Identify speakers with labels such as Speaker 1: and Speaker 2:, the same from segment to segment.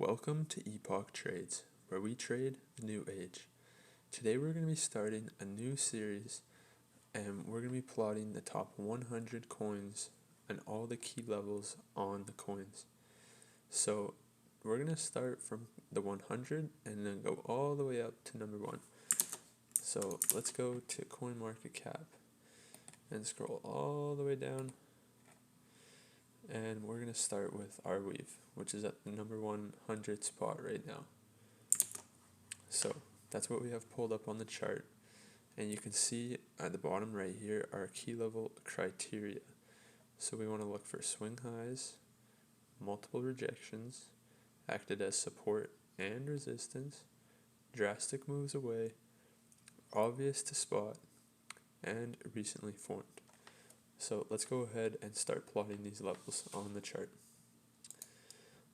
Speaker 1: Welcome to Epoch Trades, where we trade the new age. Today we're going to be starting a new series and we're going to be plotting the top 100 coins and all the key levels on the coins. So we're going to start from the 100 and then go all the way up to number 1. So let's go to CoinMarketCap and scroll all the way down. And we're going to start with Arweave, which is at the number 100 spot right now. So that's what we have pulled up on the chart. And you can see at the bottom right here our key level criteria. So we want to look for swing highs, multiple rejections, acted as support and resistance, drastic moves away, obvious to spot, and recently formed. So let's go ahead and start plotting these levels on the chart.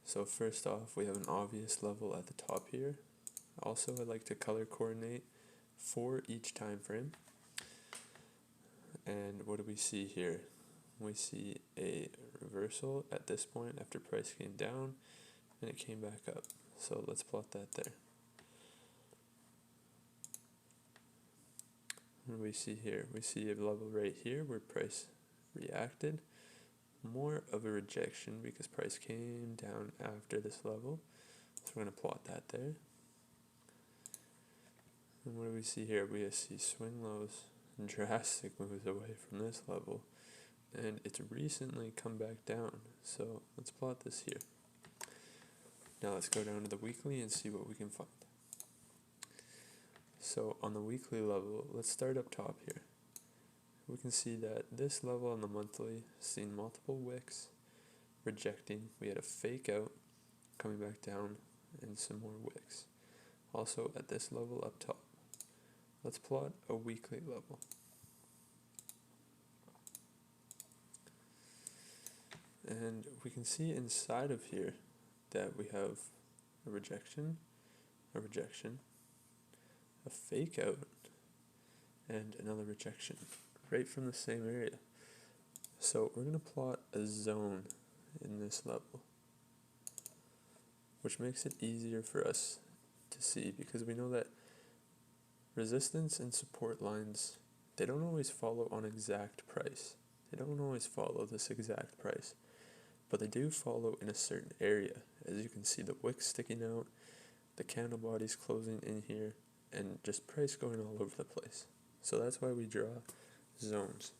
Speaker 1: So first off, we have an obvious level at the top here. Also, I like to color coordinate for each time frame. And what do we see here? We see a reversal at this point after price came down and it came back up. So let's plot that there. What do we see here? We see a level right here where price reacted. More of a rejection because price came down after this level. So we're going to plot that there. And what do we see here? We see swing lows and drastic moves away from this level. And it's recently come back down. So let's plot this here. Now let's go down to the weekly and see what we can find. So on the weekly level, let's start up top here. We can see that this level on the monthly seen multiple wicks rejecting. We had a fake out coming back down and some more wicks. Also at this level up top. Let's plot a weekly level. And we can see inside of here that we have a rejection, a fake out, and another rejection right from the same area. So we're going to plot a zone in this level, which makes it easier for us to see because we know that resistance and support lines, they don't always follow on exact price. They don't always follow this exact price, but they do follow in a certain area. As you can see, the wick sticking out, the candle bodies closing in here, and just price going all over the place. So that's why we draw zones.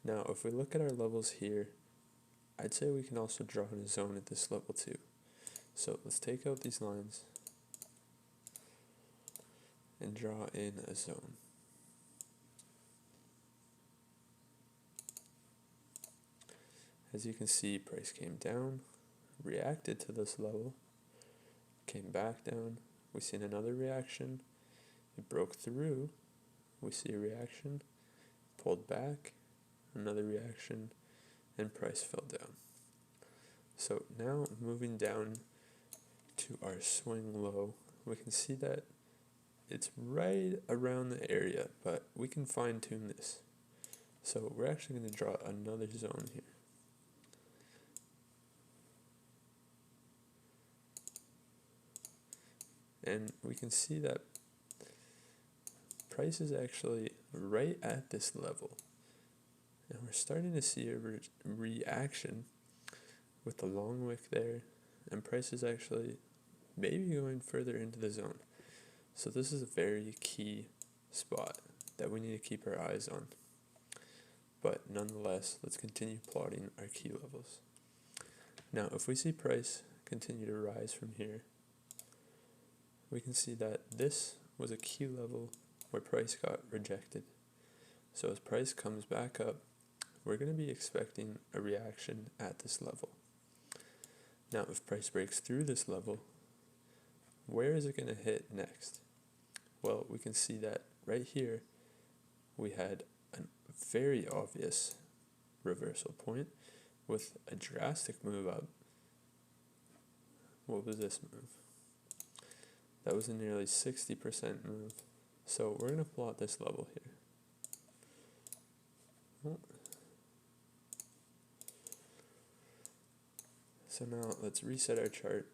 Speaker 1: Now, if we look at our levels here, I'd say we can also draw in a zone at this level too. So let's take out these lines and draw in a zone. As you can see, price came down, reacted to this level, came back down, we seen another reaction, it broke through, we see a reaction, pulled back, another reaction, and price fell down. So now moving down to our swing low, we can see that it's right around the area, but we can fine tune this. So we're actually going to draw another zone here. And we can see that price is actually right at this level. And we're starting to see a reaction with the long wick there. And price is actually maybe going further into the zone. So this is a very key spot that we need to keep our eyes on. But nonetheless, let's continue plotting our key levels. Now, if we see price continue to rise from here, we can see that this was a key level where price got rejected. So as price comes back up, we're going to be expecting a reaction at this level. Now, if price breaks through this level, where is it going to hit next? Well, we can see that right here, we had a very obvious reversal point with a drastic move up. What was this move? That was a nearly 60% move. So we're going to plot this level here. So now let's reset our chart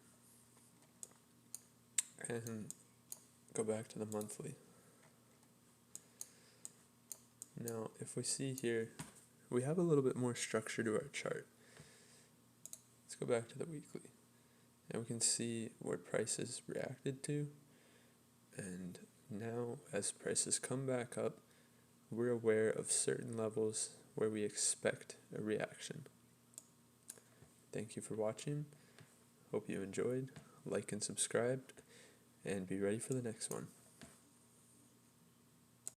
Speaker 1: and go back to the monthly. Now, if we see here, we have a little bit more structure to our chart. Let's go back to the weekly, and we can see where prices reacted to, and now as prices come back up, we're aware of certain levels where we expect a reaction. Thank you for watching. Hope you enjoyed. Like and subscribe, and be ready for the next one.